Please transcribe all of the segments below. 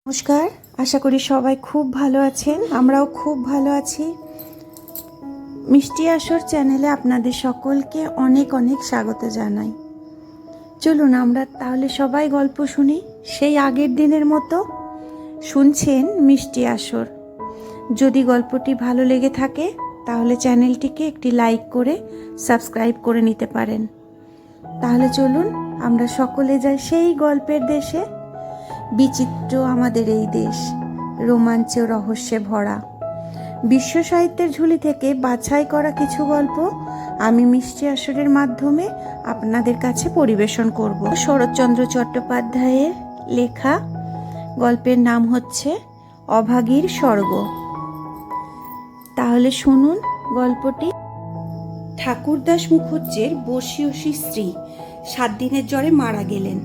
নমস্কার, আশা করি সবাই খুব ভালো আছেন। আমরাও খুব ভালো আছি। মিষ্টি আসর চ্যানেলে আপনাদের সকলকে অনেক অনেক স্বাগত জানাই। চলুন আমরা তাহলে সবাই গল্প শুনি সেই আগের দিনের মতো। শুনছেন মিষ্টি আসর। যদি গল্পটি ভালো লেগে থাকে তাহলে চ্যানেলটিকে একটি লাইক করে সাবস্ক্রাইব করে নিতে পারেন। তাহলে চলুন আমরা সকলে যাই সেই গল্পের দেশে। বিচিত্র আমাদের এই দেশ, রোমাঞ্চ রহস্যে ভরা। বিশ্ব সাহিত্যের ঝুলি থেকে বাছাই করা কিছু গল্প আমি মিষ্টি আসরের মাধ্যমে আপনাদের কাছে পরিবেশন করব। শরৎচন্দ্র চট্টোপাধ্যায়ের লেখা গল্পের নাম হচ্ছে অভাগীর স্বর্গ। তাহলে শুনুন গল্পটি। ঠাকুরদাস মুখুজ্জের বসিয়সী স্ত্রী 7 দিনের জ্বরে মারা গেলেন।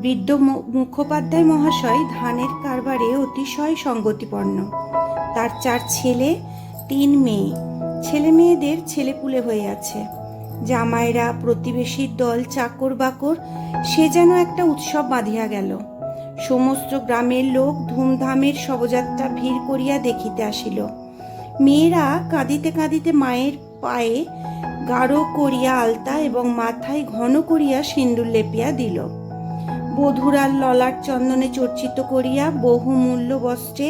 বৃদ্ধ মুখোপাধ্যায় মহাশয় ধানের কারবারে অতিশয় সঙ্গতিপন্ন। তার 4 ছেলে 3 মেয়ে। ছেলে মেয়েদের ছেলেপুলে হয়ে আছে। জামাইরা, প্রতিবেশীর দল, চাকর বাকর, সে যেন একটা উৎসব বাঁধিয়া গেল। সমস্ত গ্রামের লোক ধুমধামের শবযাত্রা ভিড় করিয়া দেখিতে আসিল। মেয়েরা কাঁদিতে কাঁদিতে মায়ের পায়ে গাঢ় করিয়া আলতা এবং মাথায় ঘন করিয়া সিন্দুর লেপিয়া দিল। বধূরা ললাট চন্দনে চর্চিত করিয়া বহুমূল্য বস্ত্রে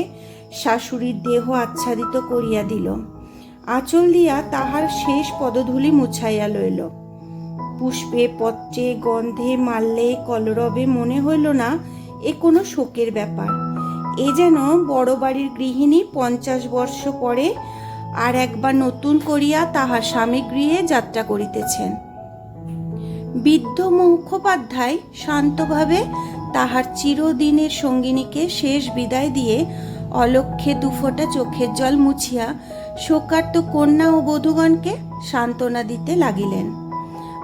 শাশুড়ির দেহ আচ্ছাদিত করিয়া দিল। আঁচল দিয়া তাহার শেষ পদধূলি মুছাইয়া লইল। পুষ্পে, পত্রে, গন্ধে, মাল্যে, কলরবে মনে হইল না এ কোনো শোকের ব্যাপার। এ যেন বড় বাড়ির গৃহিণী 50 বর্ষ পরে আর একবার নতুন করিয়া তাহার স্বামী গৃহে যাত্রা করিতেছেন। বৃদ্ধ মুখোপাধ্যায় শান্তভাবে তাহার চিরদিনের সঙ্গিনীকে শেষ বিদায় দিয়ে অলক্ষ্যে 2 ফোঁটা চোখের জল মুছিয়া শোকার্ত কন্যা ও বধূগণকে সান্ত্বনা দিতে লাগিলেন।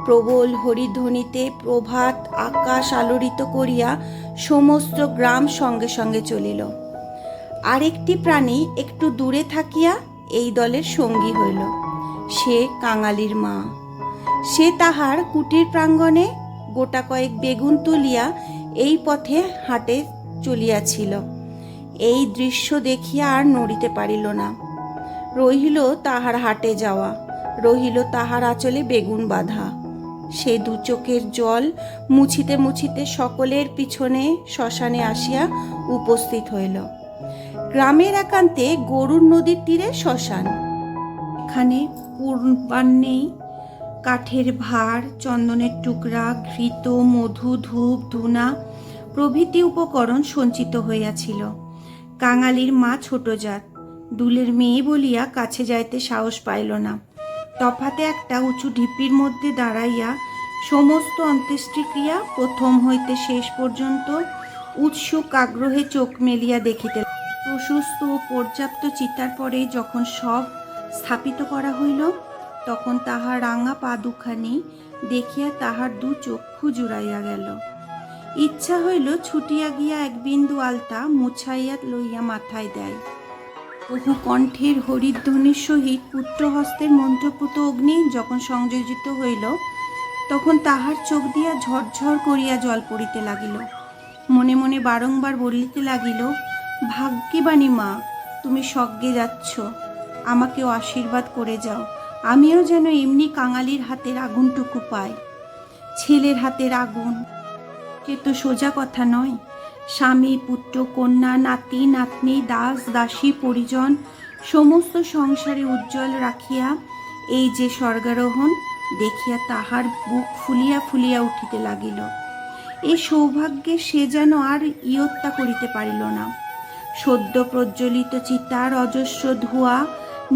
প্রবল হরিধ্বনিতে প্রভাত আকাশ আলোড়িত করিয়া সমস্ত গ্রাম সঙ্গে সঙ্গে চলিল। আরেকটি প্রাণী একটু দূরে থাকিয়া এই দলের সঙ্গী হইল। সে কাঙালির মা। সে তাহার কুটির প্রাঙ্গণে গোটা কয়েক বেগুন তুলিয়া এই পথে হাটে চলিয়াছিল। এই দৃশ্য দেখিয়া আর নড়িতে পারিল না। রহিল তাহার হাটে যাওয়া, রহিল তাহার আঁচলে বেগুন বাঁধা। সে 2 চোখের জল মুছিতে মুছিতে সকলের পিছনে শ্মশানে আসিয়া উপস্থিত হইল। গ্রামের একান্তে গরুর নদীর তীরে শ্মশান। এখানে পূর্বাহ্নেই কাঠের ভার, চন্দনের টুকরা, ঘৃত, মধু, ধূপ, ধুনা প্রভৃতি উপকরণ সঞ্চিত হইয়াছিল। কাঙালির মা ছোট জাত, দুলের মেয়ে বলিয়া কাছে যাইতে সাহস পাইল না। তফাতে একটা উঁচু ঢিপির মধ্যে দাঁড়াইয়া সমস্ত অন্ত্যেষ্টিক্রিয়া প্রথম হইতে শেষ পর্যন্ত উৎসুক আগ্রহে চোখ মেলিয়া দেখিতে। প্রশস্ত ও পর্যাপ্ত চিতার পরে যখন সব স্থাপিত করা হইল, তখন তাহার রাঙা পা দুখানি দেখিয়া তাহার 2 চক্ষু জুড়াইয়া গেল। ইচ্ছা হইল ছুটিয়া গিয়া 1 বিন্দু আলতা মুছাইয়া লইয়া মাথায় দেয়। বহু কণ্ঠের হরিধ্বনির সহিত পুত্রহস্তের মন্ত্রপুত অগ্নি যখন সংযোজিত হইল, তখন তাহার চোখ দিয়া ঝরঝর করিয়া জল পড়িতে লাগিল। মনে মনে বারংবার বলিতে লাগিল, ভাগ্যবানী মা, তুমি স্বর্গে যাচ্ছ, আমাকেও আশীর্বাদ করে যাও, আমিও যেন এমনি কাঙালির হাতের আগুনটুকু পাই। ছেলের হাতের আগুন, সে তো সোজা কথা নয়। স্বামী, পুত্র, কন্যা, নাতি নাতনি, দাস দাসী, পরিজন সমস্ত সংসারে উজ্জ্বল রাখিয়া এই যে স্বর্গারোহণ দেখিয়া তাহার বুক ফুলিয়া ফুলিয়া উঠিতে লাগিল। এই সৌভাগ্যে সে যেন আর ইয়ত্তা করিতে পারিল না। সদ্য প্রজ্বলিত চিতার অজস্র ধোঁয়া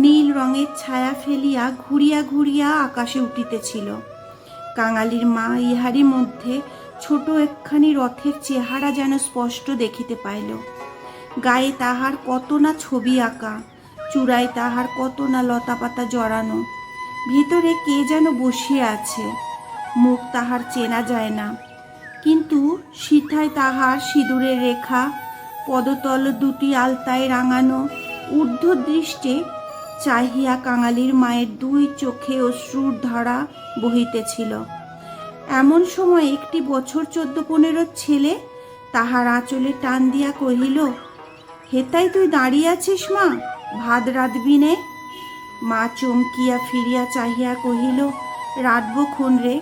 নীল রঙের ছায়া ফেলিয়া ঘুরিয়া ঘুরিয়া আকাশে উঠিতেছিল। কাঙালির মা ইহারই মধ্যে ছোট একখানি রথের চেহারা যেন স্পষ্ট দেখিতে পাইল। গায়ে তাহার কত না ছবি আঁকা, চূড়ায় তাহার কত না লতাপাতা জড়ানো। ভিতরে কে যেন বসিয়া আছে, মুখ তাহার চেনা যায় না, কিন্তু সিথায় তাহার সিঁদুরের রেখা, পদতল 2টি আলতায় রাঙানো। ঊর্ধ্ব দৃষ্টে চাহিয়া কাঙালির মায়ের 2 চোখে অশ্রুর ধারা বহিতেছিল। এমন সময় একটি বছর 14-15 ছেলে তাহার আঁচলে টান দিয়া কহিল, হেতাই তুই দাঁড়িয়ে আছিস মা, ভাত রাঁধবি নে? মা চমকিয়া ফিরিয়া চাহিয়া কহিল, রাঁধব খুন রে।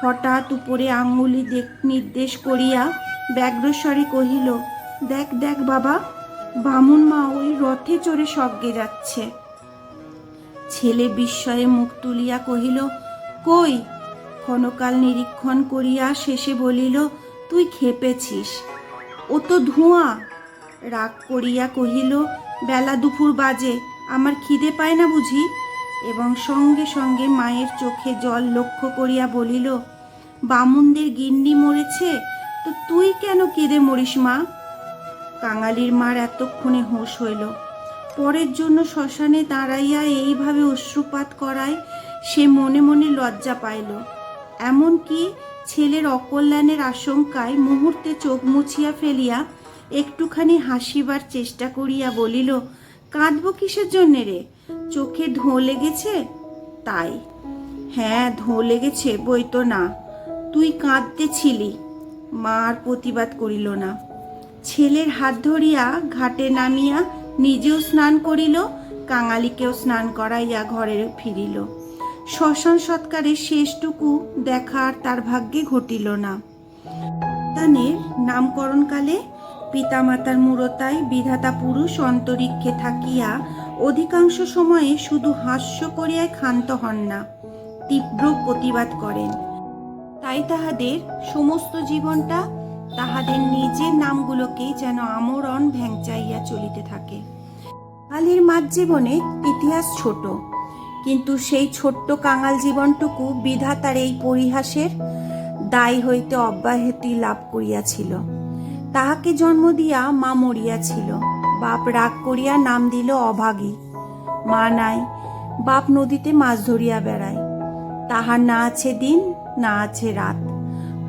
হঠাৎ উপরে আঙ্গুলি নির্দেশ করিয়া ব্যগ্রস্বরে কহিল, দেখ দেখ বাবা, বামুন মা ওই রথে চড়ে স্বর্গে যাচ্ছে। ছেলে বিস্ময়ে মুখ তুলিয়া কহিল, কই? ক্ষণকাল নিরীক্ষণ করিয়া শেষে বলিল, তুই খেপেছিস, ও তো ধোঁয়া। রাগ করিয়া কহিল, বেলা দুপুর বাজে, আমার খিদে পায় না বুঝি? এবং সঙ্গে সঙ্গে মায়ের চোখে জল লক্ষ্য করিয়া বলিল, বামুনদের গিন্নি মরেছে, তো তুই কেন কেঁদে মরিস মা? কাঙালির মার এতক্ষণে হুঁশ হইল। পরের জন্য শ্মশানে দাঁড়াইয়া এইভাবে অশ্রুপাত করায় সে মনে মনে লজ্জা পাইল। এমনকি ছেলের অকল্যাণের আশঙ্কায় মুহূর্তে চোখ মুছিয়া ফেলিয়া একটুখানি হাসিবার চেষ্টা করিয়া বলিল, কাঁদব কিসের জন্যে রে? চোখে ধোঁ লেগেছে তাই? হ্যাঁ, ধোঁ লেগেছে বই তো না, তুই কাঁদতেছিলি। মা আর প্রতিবাদ করিল না। ছেলের হাত ধরিয়া ঘাটে নামিয়া নিজেও স্নান করিল, কাঙালিকেও স্নান করাইয়া ঘরে ফিরিল। শ্মশান সৎকারের শেষটুকু দেখা আর তার ভাগ্যে ঘটিল না। সন্তানের নামকরণকালে পিতামাতার মূরতায় বিধাতা পুরুষ অন্তরিক্ষে থাকিয়া অধিকাংশ সময়ে শুধু হাস্য করিয়াই ক্ষান্ত হন না, তীব্র প্রতিবাদ করেন। তাই তাহাদের সমস্ত জীবনটা তাহাদের নিজের নামগুলোকেই যেন আমরণ ভ্যাংচাইয়া চলিতে থাকে। কাঙালির মার জীবনে ইতিহাস ছোট, কিন্তু সেই ছোট্ট কাঙাল জীবনটুকু বিধাতার এই পরিহাসের দায় হইতে অব্যাহতি লাভ করিয়াছিল। তাহাকে জন্ম দিয়া মা মরিয়াছিল। বাপ রাগ করিয়া নাম দিল অভাগী। মা নাই, বাপ নদীতে মাছ ধরিয়া বেড়ায়। তাহার না আছে দিন, না আছে রাত।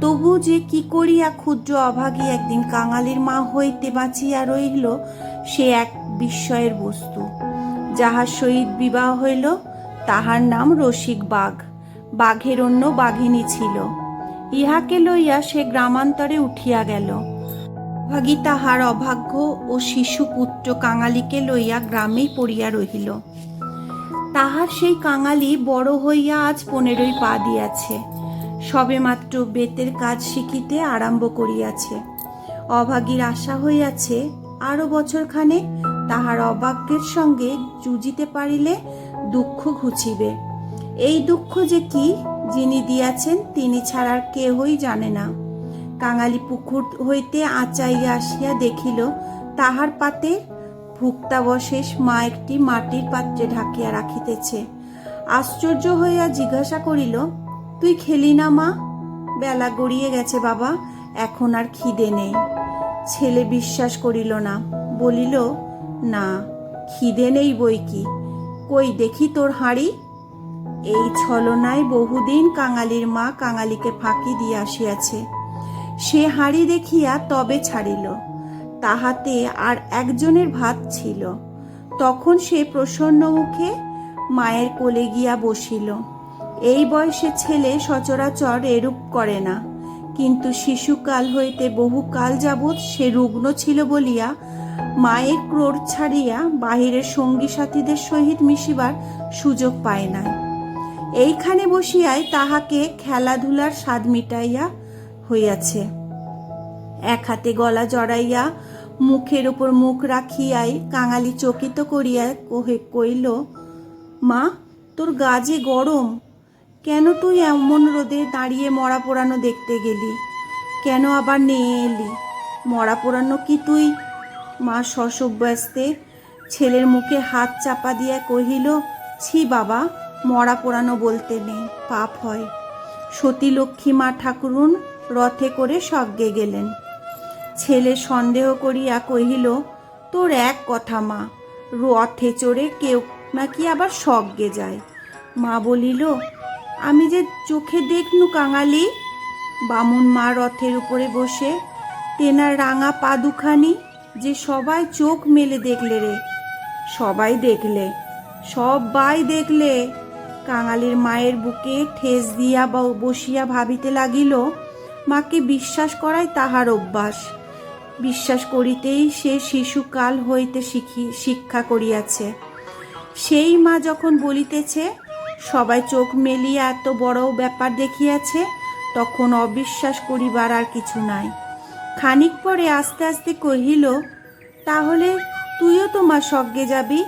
তবু যে কি করিয়া ক্ষুদ্র অভাগী একদিন কাঙালির মা হইতে বাঁচিয়া রহিল, সে এক বিস্ময়ের বস্তু। যাহার সহিত বিবাহ হইল তাহার নাম রসিক বাঘ। বাঘের অন্য বাঘিনী ছিল। ইহাকে লইয়া সে গ্রামান্তরে উঠিয়া গেল। অভাগী তাহার অভাগ্য ও শিশু পুত্র কাঙালিকে লইয়া গ্রামেই পড়িয়া রহিল। তাহার সেই কাঙালি বড় হইয়া আজ 15 পা দিয়াছে। সবেমাত্র বেতের কাজ শিখিতে আরম্ভ করিয়াছে। অভাগীর আশা হইয়াছে আরো বছরখানে তাহার অভাগ্যের সঙ্গে যুজিতে পারিলে দুঃখ ঘুচিবে। এই দুঃখ যে কি, যিনি দিয়াছেন তিনি ছাড়া কেহই জানে না। কাঙালি পুকুর হইতে আচাইয়া আসিয়া দেখিল তাহার পাতে ভুক্তাবশেষ মা একটি মাটির পাত্রে ঢাকিয়া রাখিতেছে। আশ্চর্য হইয়া জিজ্ঞাসা করিল, তুই খেলি না মা? বেলা গড়িয়ে গেছে বাবা, এখন আর খিদে নেই। ছেলে বিশ্বাস করিল না, বলিল, না, খিদে নেই বই কি, কই দেখি তোর হাঁড়ি। এই ছলনায় বহুদিন কাঙালির মা কাঙালিকে ফাঁকি দিয়ে আসিয়াছে। সে হাঁড়ি দেখিয়া তবে ছাড়িল। তাহাতে আর একজনের ভাত ছিল। তখন সে প্রসন্ন মুখে মায়ের কোলে গিয়া বসিল। এই বয়সে ছেলে সচরাচর এরূপ করে না, কিন্তু শিশুকাল হইতে বহুকাল যাবৎ সে রুগ্ন ছিল বলিয়া মায়ের ক্রোড় ছাড়িয়া বাহিরের সঙ্গী সাথীদের সহিত মিশিবার সুযোগ পায় নাই। এইখানে বসিয়াই তাহাকে খেলাধুলার স্বাদ মিটাইয়া হইয়াছে। এক হাতে গলা জড়াইয়া মুখের উপর মুখ রাখিয়াই কাঙালি চকিত করিয়া কইল, মা, তোর গা যে গরম, কেন তুই এমন রোদে দাঁড়িয়ে মরা পোড়ানো দেখতে গেলি? কেন আবার নিয়ে এলি? মরা পোড়ানো কি তুই? মা শশব্যস্তে ছেলের মুখে হাত চাপা দিয়া কহিল, ছি বাবা, মরা পোড়ানো বলতে নেই, পাপ হয়। সতী লক্ষ্মী মা ঠাকুরুন রথে করে স্বর্গে গেলেন। ছেলে সন্দেহ করিয়া কহিল, তোর এক কথা মা, রথে চড়ে কেউ নাকি আবার স্বর্গে যায়। মা বলিল, আমি যে চোখে দেখনু কাঙালি। বামুন মা রথের উপরে বসে, তেনার রাঙা পা দুখানি যে সবাই চোখ মেলে দেখলে রে। সবাই দেখলে, সবাই দেখলে। কাঙালির মায়ের বুকে ঠেস দিয়া বসিয়া ভাবিতে লাগিল, মাকে বিশ্বাস করাই তাহার অভ্যাস। বিশ্বাস করিতেই সে শিশুকাল হইতে শিক্ষা করিয়াছে। সেই মা যখন বলিতেছে সবাই চোখ মেলিয়া এত বড় ব্যাপার দেখিয়াছে, তখন অবিশ্বাস করিবার আর কিছু নাই। খানিক পরে আস্তে আস্তে কহিল, তাহলে তুইও তো মা স্বর্গে যাবি?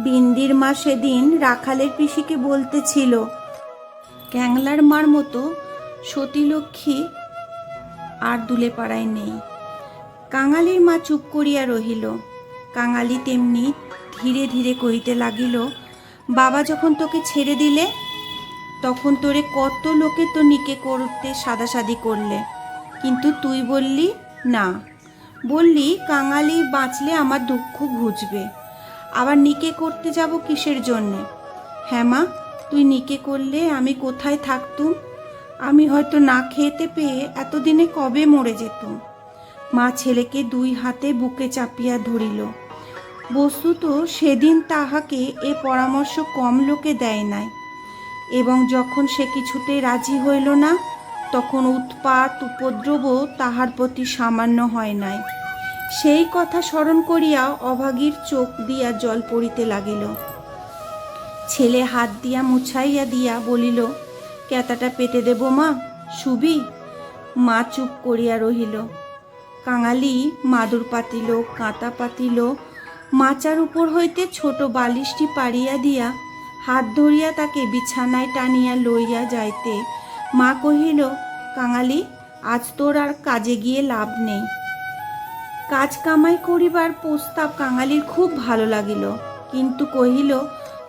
বিন্দির মা সেদিন রাখালের পিসিকে বলতেছিল, ক্যাংলার মার মতো সতীলক্ষ্মী আর দুলে পাড়ায় নেই। কাঙালির মা চুপ করিয়া রহিল। কাঙালি তেমনি ধীরে ধীরে কহিতে লাগিল, বাবা যখন তোকে ছেড়ে দিলে তখন তোরে কত লোকে তো নিকে করতে সাদাসাদি করলে, কিন্তু তুই বললি না। বললি কাঙালি বাঁচলে আমার দুঃখ ঘুচবে, আবার নিকে করতে যাব কিসের জন্যে? হ্যাঁ মা, তুই নিকে করলে আমি কোথায় থাকতুম? আমি হয়তো না খেতে পেয়ে এতদিনে কবে মরে যেতুম। মা ছেলেকে দুই হাতে বুকে চাপিয়া ধরিল। বস্তুত সেদিন তাহাকে এ পরামর্শ কম লোকে দেয় নাই, এবং যখন সে কিছুতেই রাজি হইল না, তখন উৎপাত উপদ্রব তাহার প্রতি সামান্য হয় নাই। সেই কথা স্মরণ করিয়া অভাগীর চোখ দিয়া জল পড়িতে লাগিল। ছেলে হাত দিয়া মুছাইয়া দিয়া বলিল, ক্যাতাটা পেতে দেব মা, শুবি? মা চুপ করিয়া রহিল। কাঙালি মাদুর পাতিল, কাঁতা পাতিল, মাচার উপর হইতে ছোট বালিশটি পাড়িয়া দিয়া হাত ধরিয়া তাকে বিছানায় টানিয়া লইয়া যাইতে মা কহিল, কাঙালি, আজ তোর আর কাজে গিয়ে লাভ নেই। কাজ কামাই করিবার প্রস্তাব কাঙালির খুব ভালো লাগিল, কিন্তু কহিল,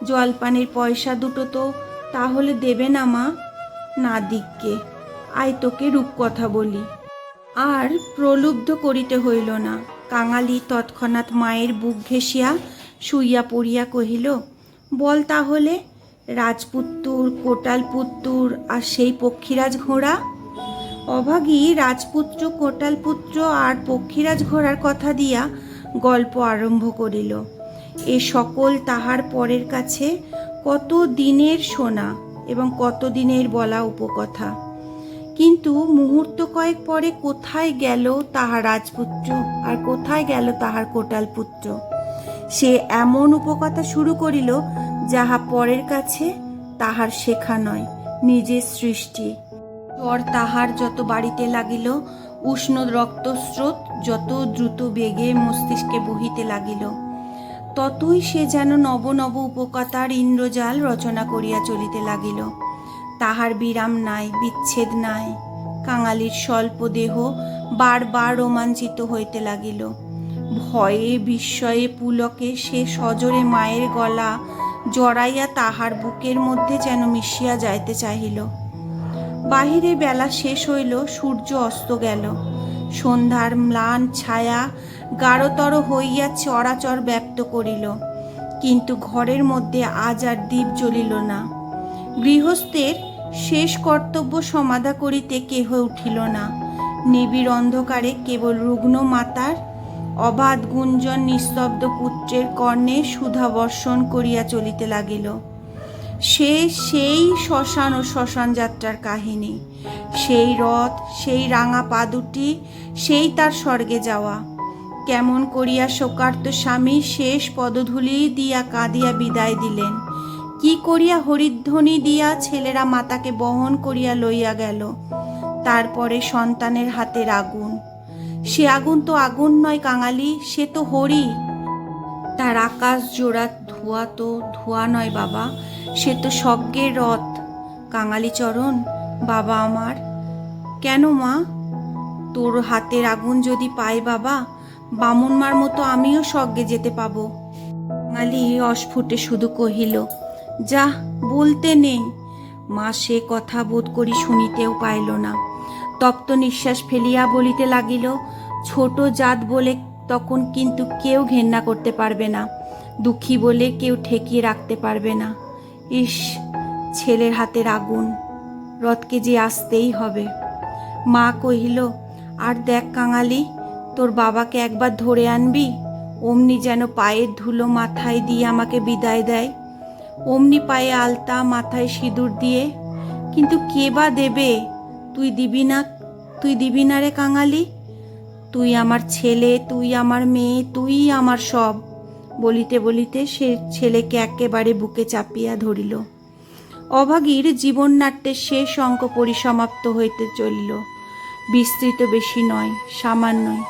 জলপানের পয়সা দুটো তো তাহলে দেবে না মা? না দিককে, আয় তোকে রূপকথা বলি। আর প্রলুব্ধ করিতে হইল না। কাঙালি তৎক্ষণাৎ মায়ের বুক ঘেঁষিয়া শুইয়া পড়িয়া কহিল, বল তাহলে, রাজপুত্তুর, কোটালপুত্তুর আর সেই পক্ষীরাজ ঘোড়া? অভাগী রাজপুত্র, কোটালপুত্র আর পক্ষীরাজ ঘোড়ার কথা দিয়া গল্প আরম্ভ করিল। এ সকল তাহার পরের কাছে কত দিনের শোনা এবং কত দিনের বলা উপকথা। কিন্তু মুহূর্ত কয়েক পরে কোথায় গেল তাহার রাজপুত্র আর কোথায় গেল তাহার কোটালপুত্র? সে এমন উপকথা শুরু করিল যাহা পরের কাছে তাহার শেখা নয়, নিজের সৃষ্টি। জ্বর তাহার যত বাড়িতে লাগিল, উষ্ণ রক্তস্রোত যত দ্রুত বেগে মস্তিষ্কে বহিতে লাগিল, ততই সে যেন নব নব উপকথার ইন্দ্রজাল রচনা করিয়া চলিতে লাগিল। তাহার বিরাম নাই, বিচ্ছেদ নাই। কাঙালির স্বল্প দেহ বারবার রোমাঞ্চিত হইতে লাগিল। ভয়ে বিস্ময়ে পুলকে সে সজোরে মায়ের গলা জড়াইয়া তাহার বুকের মধ্যে যেন মিশিয়া যাইতে চাহিল। বাহিরে বেলা শেষ হইল, সূর্য অস্ত গেল। সন্ধ্যার ম্লান ছায়া গাঢ়তর হইয়া চরাচর ব্যক্ত করিল, কিন্তু ঘরের মধ্যে আজ আর দীপ জ্বলিল না। গৃহস্থের শেষ কর্তব্য সমাধা করিতে কেহ উঠিল না। নিবিড় অন্ধকারে কেবল রুগ্ন মাতার অবাধ গুঞ্জন নিস্তব্ধ পুত্রের কর্ণে সুধা বর্ষণ করিয়া চলিতে লাগিল। সেই শ্মশান ও শ্মশান যাত্রার কাহিনী, সেই রথ, সেই রাঙা পা দুটি, সেই তার স্বর্গে যাওয়া। কেমন করিয়া শোকার্ত স্বামী শেষ পদধূলি দিয়া কাঁদিয়া বিদায় দিলেন, কি করিয়া হরিধ্বনি দিয়া ছেলেরা মাতাকে বহন করিয়া লইয়া গেল। তারপরে সন্তানের হাতের আগুন, সে আগুন তো আগুন নয় কাঙালি, সে তো হরি। তার আকাশ জোড়া ধোঁয়া তো ধোঁয়া নয় বাবা, সে তো স্বর্গের রথ। কাঙালি চরণ, বাবা আমার। কেন মা? তোর হাতের আগুন যদি পাই বাবা, বামুন মার মতো আমিও স্বর্গে যেতে পাবো। কাঙালি অস্ফুটে শুধু কহিল, যা, বলতে নেই। মা সে কথা বোধ করি শুনিতেও পাইল না। তপ্ত নিঃশ্বাস ফেলিয়া বলিতে লাগিল, ছোট জাত বলে তখন কিন্তু কেউ ঘেন্না করতে পারবে না, দুঃখী বলে কেউ ঠেকিয়ে রাখতে পারবে না। ইস, ছেলের হাতের আগুন, রথকে যে আসতেই হবে। মা কহিল, আর দেখ কাঙালি, তোর বাবাকে একবার ধরে আনবি, অমনি যেন পায়ের ধুলো মাথায় দিয়ে আমাকে বিদায় দেয়, অমনি পায়ে আলতা, মাথায় সিঁদুর দিয়ে। কিন্তু কে বা দেবে? তুই দিবি না রে কাঙালি? তুই আমার ছেলে, তুই আমার মেয়ে, তুই আমার সব। বলিতে বলিতে সে ছেলেকে একেবারে বুকে চাপিয়া ধরিল। অভাগীর জীবননাট্যের শেষ অঙ্ক পরিসমাপ্ত হইতে চলিল। বিস্তৃত বেশি নয়, সামান্যই।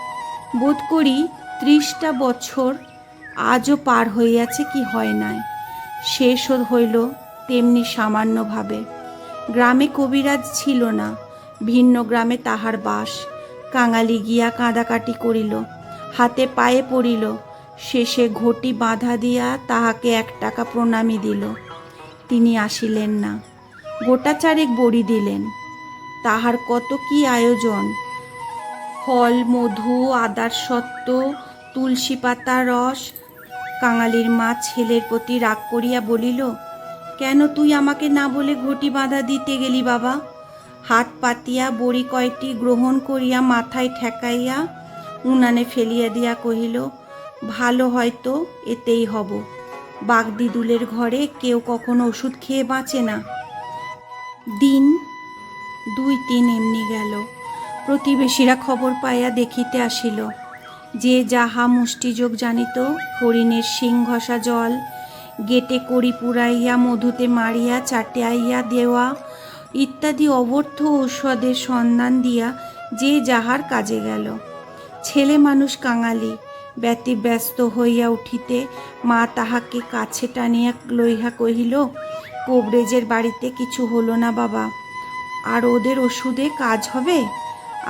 বোধ করি 30টা বছর আজও পার হইয়াছে কি হয় নাই। শেষ হইল তেমনি সামান্যভাবে। গ্রামে কবিরাজ ছিল না, ভিন্ন গ্রামে তাহার বাস। কাঙালি গিয়া কাঁদাকাটি করিল, হাতে পায়ে পড়িল, শেষে ঘটি বাঁধা দিয়া তাহাকে 1 টাকা প্রণামী দিল। তিনি আসিলেন না। গোটা চারেক বড়ি দিলেন। তাহার কত কি আয়োজন! ফল, মধু, আদার সত্ত্ব, তুলসী পাতা রস। কাঙালির মা ছেলের প্রতি রাগ করিয়া বলিল, কেন তুই আমাকে না বলে ঘটি বাঁধা দিতে গেলি বাবা? হাত পাতিয়া বড়ি কয়টি গ্রহণ করিয়া মাথায় ঠেকাইয়া উনানে ফেলিয়া দিয়া কহিল, ভালো হয়তো এতেই হব। বাগদিদুলের ঘরে কেউ কখনো ওষুধ খেয়ে বাঁচে না। দিন 2-3 এমনি গেল। প্রতিবেশীরা খবর পাইয়া দেখিতে আসিল। যে যাহা মুষ্টিযোগ জানিত, হরিণের শিং ঘষা জল, গেটে কড়ি পুড়াইয়া মধুতে মারিয়া চাটিয়াইয়া দেওয়া ইত্যাদি অবর্থ ঔষধের সন্ধান দিয়া যে যাহার কাজে গেল। ছেলে মানুষ কাঙালি ব্যতিব্যস্ত হইয়া উঠিতে মা তাহাকে কাছে টানিয়া লইয়া কহিল, কবরেজের বাড়িতে কিছু হলো না বাবা, আর ওদের ওষুধে কাজ হবে?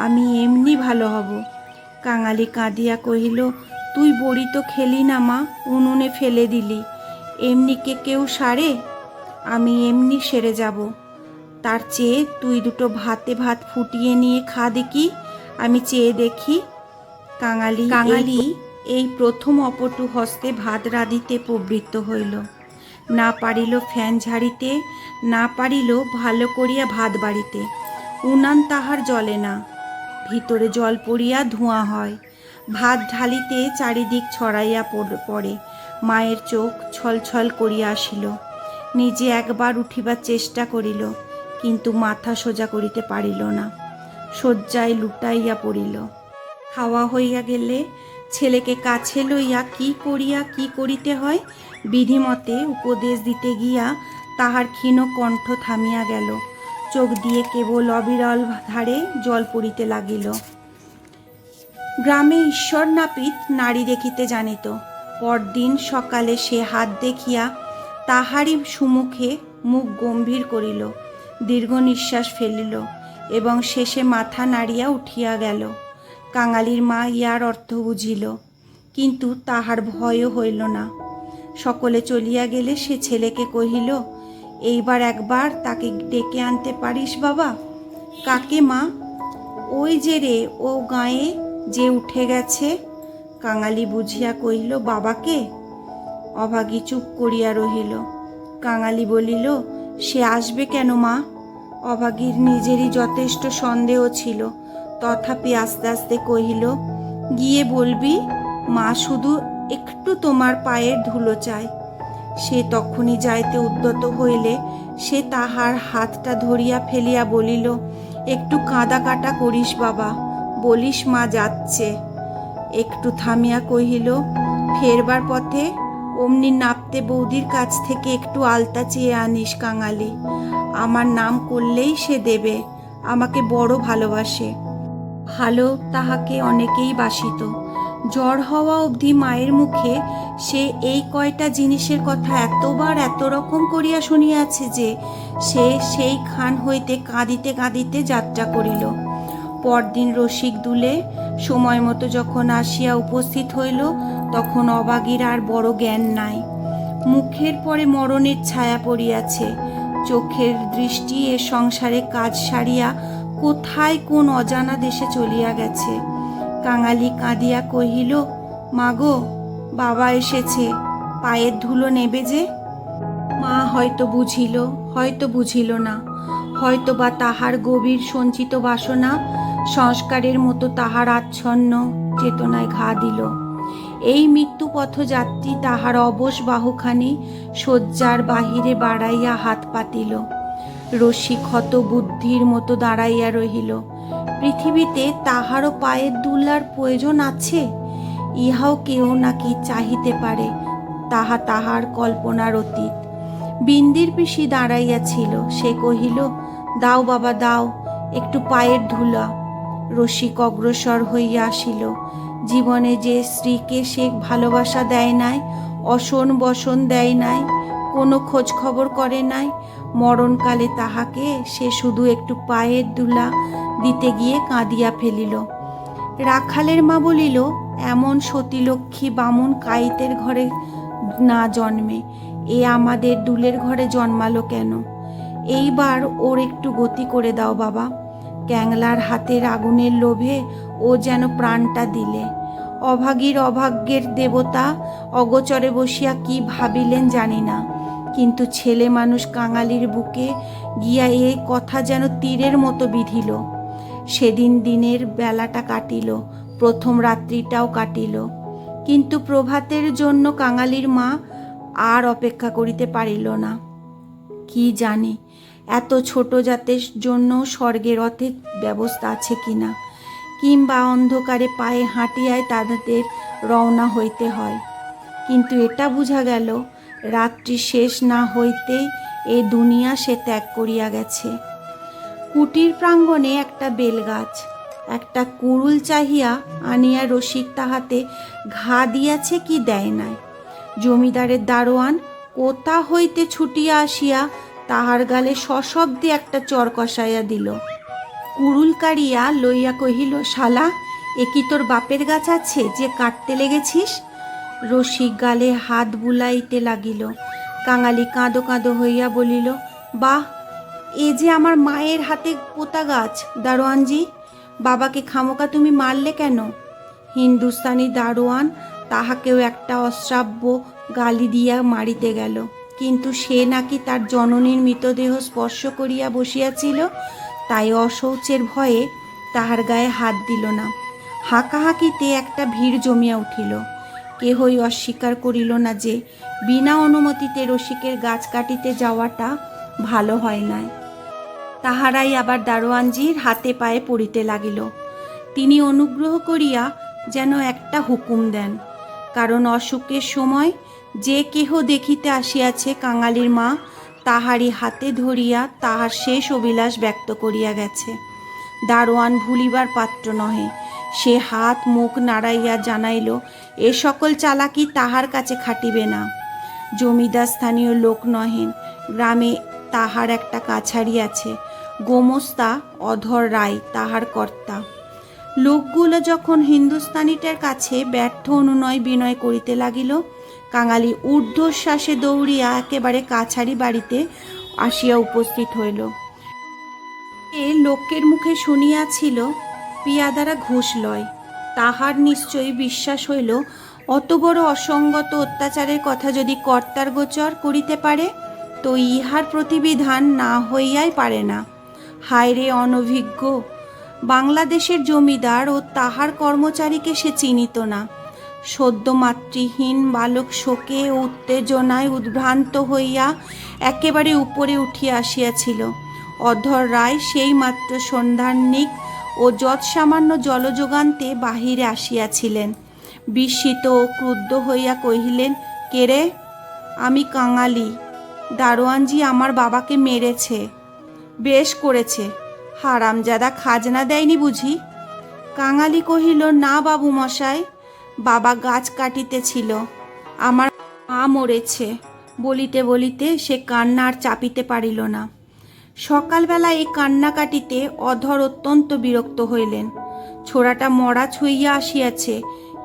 আমি এমনি ভালো হব। কাঙালি কাঁদিয়া কহিল, তুই বড়ি তো খেলি না মা, উনুনে ফেলে দিলি। এমনি কেউ সারে? আমি এমনি সেরে যাব। তার চেয়ে তুই 2 ভাতে ভাত ফুটিয়ে নিয়ে খা দেখি, আমি চেয়ে দেখি। কাঙালি এই প্রথম অপটু হস্তে ভাত রাঁধিতে প্রবৃত্ত হইল। না পারিল ফ্যান ঝাড়িতে, না পারিল ভালো করিয়া ভাত বাড়িতে। উনান তাহার জ্বলে না, ভিতরে জল পড়িয়া ধোঁয়া হয়। ভাত ঢালিতে চারিদিক ছড়াইয়া পড়ে। মায়ের চোখ ছলছল করিয়া আসিল। নিজে একবার উঠিবার চেষ্টা করিল, কিন্তু মাথা সোজা করিতে পারিল না। শয্যায় লুটাইয়া পড়িল। খাওয়া হইয়া গেলে ছেলেকে কাছে লইয়া কি করিতে হয় বিধিমতে উপদেশ দিতে গিয়া তাহার ক্ষীণ কণ্ঠ থামিয়া গেল। চোখ দিয়ে কেবল অবিরল ধারে জল পড়িতে লাগিল। গ্রামে ঈশ্বর নাপিত নারী দেখিতে জানিত। পরদিন সকালে সে হাত দেখিয়া তাহারই সুমুখে মুখ গম্ভীর করিল, দীর্ঘ নিঃশ্বাস ফেলিল এবং শেষে মাথা নাড়িয়া উঠিয়া গেল। কাঙালির মা ইহার অর্থ বুঝিল, কিন্তু তাহার ভয়ও হইল না। সকলে চলিয়া গেলে সে ছেলেকে কহিল, এইবার একবার তাকে ডেকে আনতে পারিস বাবা? কাকে মা? ওই যে রে, ও গায়ে যে উঠে গেছে। কাঙালি বুঝিয়া কহিল, বাবাকে? অভাগী চুপ করিয়া রহিল। কাঙালি বলিল, সে আসবে কেন মা? অভাগীর নিজেরই যথেষ্ট সন্দেহ ছিল, তথাপি আস্তে আস্তে কহিল, গিয়ে বলবি মা শুধু একটু তোমার পায়ের ধুলো চায়। সে তখনই যাইতে উদ্যত হইলে সে তাহার হাতটা ধরিয়া ফেলিয়া বলিল, একটু কাঁদা কাটা করিস বাবা, বলিস মা যাচ্ছে। একটু থামিয়া কহিল, ফেরবার পথে অমনি নাপতে বৌদির কাছ থেকে একটু আলতা চেয়ে আনিস কাঙালি। আমার নাম করলেই সে দেবে। আমাকে বড় ভালোবাসে। ভালো তাহাকে অনেকেই বাসিত। জ্বর হওয়া অবধি মায়ের মুখে সে এই কয়টা জিনিসের কথা এতবার এত রকম করিয়া শুনিয়াছে যে সে সেই খান হইতে কাঁদিতে কাঁদিতে যাত্রা করিল। পরদিন রসিক দুলে সময় মতো যখন আসিয়া উপস্থিত হইল, তখন অভাগীর আর বড় জ্ঞান নাই। মুখের পরে মরণের ছায়া পড়িয়াছে। চোখের দৃষ্টি এ সংসারে কাজ সারিয়া কোথায় কোন অজানা দেশে চলিয়া গেছে। কাঙালি কাঁদিয়া কহিল, মাগো, বাবা এসেছে, পায়ের ধুলো নেবে যে। মা হয়তো বুঝিল, হয়তো বুঝিল না, হয়তো বা তাহার গভীর সঞ্চিত বাসনা সংস্কারের মতো তাহার আচ্ছন্ন চেতনায় ঘা দিল। এই মৃত্যু পথযাত্রী তাহার অবশ বাহুখানি শয্যার বাহিরে বাড়াইয়া হাত পাতিল। রসিক হত বুদ্ধির মতো দাঁড়াইয়া রহিল। পৃথিবীতে তাহারও পায়ের দুলার প্রয়োজন আছে? ইহাও কেউ নাকি চাহিতে পারে, তাহা তাহার কল্পনার অতীত। বিন্দির পিসি দাঁড়াইয়াছিল, সে কহিল, দাও বাবা দাও, একটু পায়ের ধুলা। রসিক অগ্রসর হইয়া আসিল। জীবনে যে স্ত্রীকে সে ভালোবাসা দেয় নাই, অসন বসন দেয় নাই, কোনো খোঁজ খবর করে নাই, মরণকালে তাহাকে সে শুধু একটু পায়ের ধুলা দিতে গিয়ে কাঁদিয়া ফেলিল। রাখালের মা বলিল, এমন সতীলক্ষ্মী বামুন কাইতের ঘরে না জন্মে, এ আমাদের দুলের ঘরে জন্মালো কেন? এইবার ওর একটু গতি করে দাও বাবা। ক্যাংলার হাতের আগুনের লোভে ও যেন প্রাণটা দিলে। অভাগীর অভাগ্যের দেবতা অগোচরে বসিয়া কি ভাবিলেন জানি না, কিন্তু ছেলে মানুষ কাঙালির বুকে গিয়া এই কথা যেন তীরের মতো বিধিল। সেদিন দিনের বেলাটা কাটিল, প্রথম রাত্রিটাও কাটিল, কিন্তু প্রভাতের জন্য কাঙালির মা আর অপেক্ষা করিতে পারিল না। কি জানি এত ছোট জাতের জন্য স্বর্গের রথের ব্যবস্থা আছে কিনা, কিংবা অন্ধকারে পায়ে হাঁটিয়ায় তাদের রওনা হইতে হয়। কিন্তু এটা বোঝা গেল, রাত্রি শেষ না হইতেই এ দুনিয়া সে ত্যাগ করিয়া গেছে। কুটির প্রাঙ্গণে একটা বেলগাছ, একটা কুড়ুল চাহিয়া আনিয়া রসিক তাহাতে ঘা দিয়াছে কি দেয় নাই। জমিদারের দারোয়ান কোথা হইতে ছুটিয়া আসিয়া তাহার গালে সশব্দে একটা চর কষাইয়া দিল। কুড়ুল কাড়িয়া লইয়া কহিল, শালা, এ কি তোর বাপের গাছ আছে যে কাটতে লেগেছিস? রসিক গালে হাত বুলাইতে লাগিল। কাঙালি কাঁদো কাঁদো হইয়া বলিল, বাহ, এ যে আমার মায়ের হাতে পোতা গাছ। দারোয়ানজি, বাবাকে খামোকা তুমি মারলে কেন? হিন্দুস্তানি দারোয়ান তাহাকেও একটা অশ্রাব্য গালি দিয়া মারিতে গেল, কিন্তু সে নাকি তার জননীর মৃতদেহ স্পর্শ করিয়া বসিয়াছিল, তাই অশৌচের ভয়ে তাহার গায়ে হাত দিল না। হাঁকাহাঁকিতে একটা ভিড় জমিয়া উঠিল। কেহই অস্বীকার করিল না যে বিনা অনুমতিতে রসিকের গাছ কাটিতে যাওয়াটা ভালো হয় নাই। তাহারাই আবার দারোয়ানজির হাতে পায়ে পড়িতে লাগিল। তিনি অনুগ্রহ করিয়া যেন একটা হুকুম দেন, কারণ অসুখের সময় যে কেহ দেখিতে আসিয়াছে কাঙালির মা তাহারই হাতে ধরিয়া তাহার শেষ অভিলাষ ব্যক্ত করিয়া গেছে। দারোয়ান ভুলিবার পাত্র নহে। সে হাত মুখ নাড়াইয়া জানাইল, এ সকল চালাকি তাহার কাছে খাটিবে না। জমিদার স্থানীয় লোক নহেন, গ্রামে তাহার একটা কাছারি আছে, গোমস্তা অধর রায় তাহার কর্তা। লোকগুলো যখন হিন্দুস্তানিটার কাছে ব্যর্থ অনুনয় বিনয় করিতে লাগিল, কাঙালি ঊর্ধ্বশ্বাসে দৌড়িয়া একেবারে কাছারি বাড়িতে আসিয়া উপস্থিত হইল। এ লোকের মুখে শুনিয়াছিল পিয়াদারা ঘুষ লয়। তাহার নিশ্চয়ই বিশ্বাস হইল, অত বড় অসঙ্গত অত্যাচারের কথা যদি কর্তার গোচর করিতে পারে, তো ইহার প্রতিবিধান না হইয়াই পারে না। হায় রে অনভিজ্ঞ! বাংলাদেশের জমিদার ও তাহার কর্মচারীকে সে চিনিত না। সদ্য মাতৃহীন বালক শোকে ও উত্তেজনায় উদ্ভ্রান্ত হইয়া একেবারে উপরে উঠিয়া আসিয়াছিল। অধর রায় সেই মাত্র সন্ধ্যাহ্নিক ও যৎসামান্য জলযোগান্তে বাহিরে আসিয়াছিলেন। বিস্মিত ও ক্রুদ্ধ হইয়া কহিলেন, কে রে? আমি কাঙালি। দারোয়ানজি আমার বাবাকে মেরেছে। বেশ করেছে, হারামজাদা খাজনা দেয়নি বুঝি? কাঙালি কহিল, না বাবু মশাই, বাবা গাছ কাটিতেছিল, আমার মা মরেছে। বলিতে বলিতে সে কান্না আর চাপিতে পারিল না। সকালবেলা এই কান্নাকাটিতে অধর অত্যন্ত বিরক্ত হইলেন। ছোড়াটা মরা ছুঁইয়া আসিয়াছে,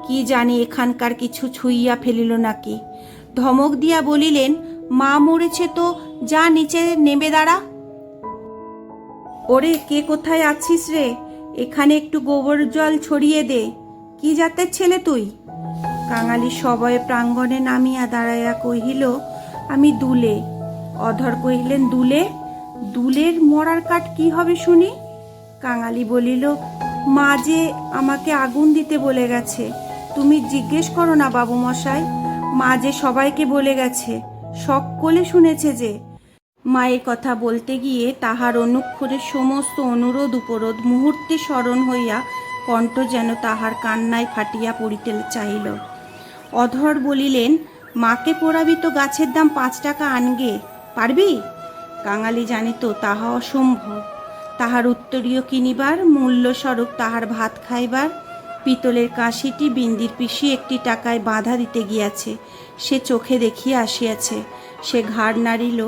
কি জানি এখানকার কিছু ছুঁইয়া ফেলিল নাকি। ধমক দিয়া বলিলেন, মা মরেছে তো যা নিচে নেমে দাঁড়া। ওরে, কে কোথায় আছিস রে? এখানে একটু গোবর জল ছড়িয়ে দে। কি জাতের ছেলে তুই? কাঙালি সবয়ে প্রাঙ্গণে নামিয়া দাঁড়াইয়া কহিল, আমি দুলে। অধর কহিলেন, দুলে? দুলের মরার কাঠ কি হবে শুনি? কাঙালি বলিল, মা যে আমাকে আগুন দিতে বলে গেছে। তুমি জিজ্ঞেস করো না বাবু মশাই, মা যে সবাইকে বলে গেছে, সকলে শুনেছে যে। মায়ের কথা বলতে গিয়ে তাহার অনুক্ষণের সমস্ত অনুরোধ উপরোধ মুহূর্তে স্মরণ হইয়া কণ্ঠ যেন তাহার কান্নায় ফাটিয়া পড়িতে চাহিল। অধর বলিলেন, মাকে পোড়াবি তো গাছের দাম 5 টাকা আনগে, পারবি? কাঙালি জানিত তাহা অসম্ভব। তাহার উত্তরীয় কিনিবার মূল্যস্বরূপ তাহার ভাত খাইবার পিতলের কাশিটি বিন্দির পিসি একটি টাকায় বাঁধা দিতে গিয়াছে, সে চোখে দেখিয়া আসিয়াছে। সে ঘাড় নাড়িল,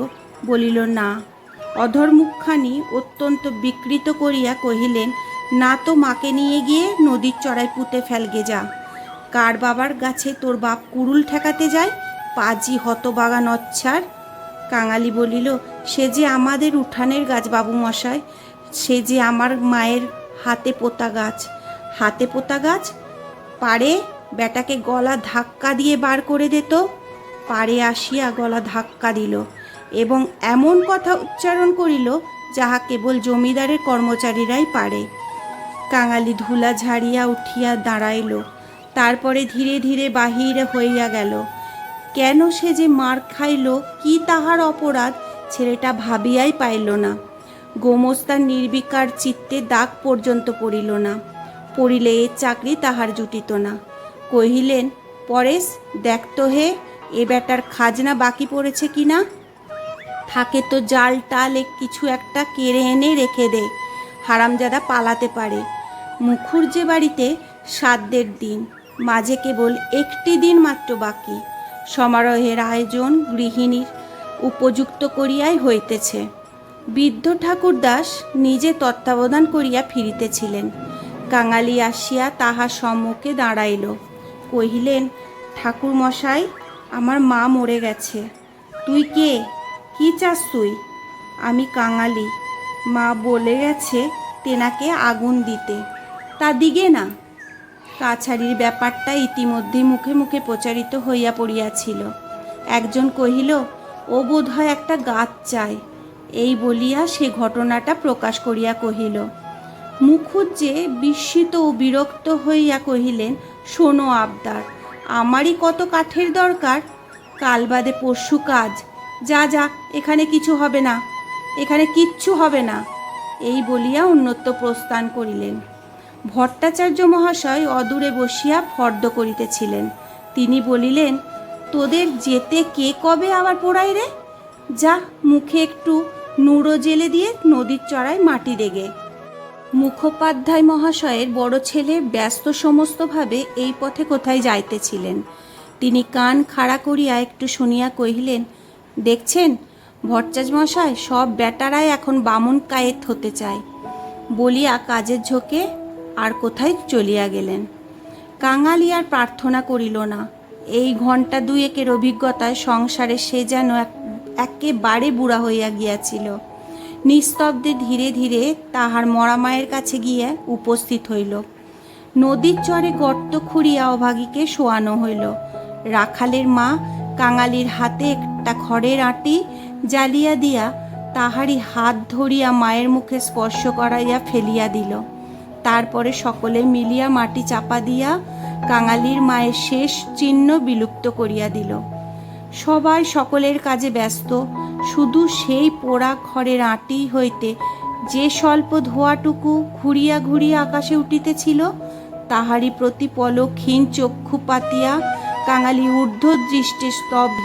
বলিল না। অধর মুখখানি অত্যন্ত বিকৃত করিয়া কহিলেন, না তো মাকে নিয়ে গিয়ে নদীর চড়ায় পুঁতে ফেলগে যা। কার বাবার গাছে তোর বাপ কুড়ুল ঠেকাতে যায়? পাজি হতবাগা নচ্ছার। কাঙালি বলিল, সে যে আমাদের উঠানের গাছ বাবু মশাই, সে যে আমার মায়ের হাতে পোতা গাছ। হাতে পোতা গাছ? পারে বেটাকে গলা ধাক্কা দিয়ে বার করে দিত। পারে আসিয়া গলা ধাক্কা দিল এবং এমন কথা উচ্চারণ করিল যাহা কেবল জমিদারের কর্মচারীরাই পারে। কাঙালি ধুলা ঝাড়িয়া উঠিয়া দাঁড়াইল, তারপরে ধীরে ধীরে বাহির হইয়া গেল। কেন সে যে মার খাইল, কি তাহার অপরাধ, ছেলেটা ভাবিয়াই পাইল না। গোমস্তার নির্বিকার চিত্তে দাগ পর্যন্ত পড়িল না। পড়িলে এ চাকরি তাহার জুটিত না। কহিলেন, পরেশ দেখতো হে, এ বেটার খাজনা বাকি পড়েছে কি না। থাকে তো জাল টাল কিছু একটা কেড়ে এনে রেখে দে, হারামজাদা পালাতে পারে। মুখুজ্জে বাড়িতে শ্রাদ্ধের দিন, মাঝে কেবল একটি দিন মাত্র বাকি। সমারোহের আয়োজন গৃহিণীর উপযুক্ত করিয়াই হইতেছে। বৃদ্ধ ঠাকুরদাস নিজে তত্ত্বাবধান করিয়া ফিরিতেছিলেন। কাঙালি আসিয়া তাহার সম্মুখে দাঁড়াইল। কহিলেন, ঠাকুর মশাই, আমার মা মরে গেছে। তুই কে? কি চাস তুই? আমি কাঙালি। মা বলে গেছে তেনাকে আগুন দিতে, তা দিগে না। কাছারির ব্যাপারটা ইতিমধ্যে মুখে মুখে প্রচারিত হইয়া পড়িয়াছিল। একজন কহিল, ও বোধ হয় একটা গাছ চায়। এই বলিয়া সে ঘটনাটা প্রকাশ করিয়া কহিল। মুখুজ্জে বিস্মিত ও বিরক্ত হইয়া কহিলেন, শোনো আবদার, আমারই কত কাঠের দরকার, কাল বাদে পরশু কাজ। যা যা, এখানে কিছু হবে না, এখানে কিচ্ছু হবে না। এই বলিয়া অন্যত্র প্রস্থান করিলেন। ভট্টাচার্য মহাশয় অদূরে বসিয়া ফর্দ করিতেছিলেন। তিনি বলিলেন, তোদের যেতে কে কবে আবার পোড়াই রে? যা, মুখে একটু নুড়ো জেলে দিয়ে নদীর চড়ায় মাটি দেগে। মুখোপাধ্যায় মহাশয়ের বড় ছেলে ব্যস্ত সমস্তভাবে এই পথে কোথায় যাইতেছিলেন। তিনি কান খাড়া করিয়া একটু শুনিয়া কহিলেন, দেখছেন ভট্টাচার্য মশাই, সব বেটারাই এখন বামুন কায়েত হতে চায়। বলিয়া কাজের ঝোঁকে আর কোথায় চলিয়া গেলেন। কাঙালি আর প্রার্থনা করিল না। এই ঘণ্টা দুয়েকের অভিজ্ঞতায় সংসারে সে যেন একেবারে বুড়া হইয়া গিয়াছিল। নিস্তব্ধে ধীরে ধীরে তাহার মরা মায়ের কাছে গিয়ে উপস্থিত হইল। নদীর চরে গর্ত খুঁড়িয়া অভাগীকে শোয়ানো হইল। রাখালের মা কাঙালির হাতে একটা খড়ের আঁটি জ্বালিয়া দিয়া তাহারই হাত ধরিয়া মায়ের মুখে স্পর্শ করাইয়া ফেলিয়া দিল। তারপরে সকলে মিলিয়া মাটি চাপা দিয়া কাঙালির মায়ের শেষ চিহ্ন বিলুপ্ত করিয়া দিল। সবাই সকলের কাজে ব্যস্ত। শুধু সেই পোড়া খড়ের আঁটি হইতে যে স্বল্প ধোঁয়াটুকু ঘুরিয়া ঘুরিয়া আকাশে উঠিতেছিল, তাহারই প্রতি পলক ক্ষীণ চক্ষু পাতিয়া কাঙালি ঊর্ধ্বদৃষ্টে স্তব্ধ।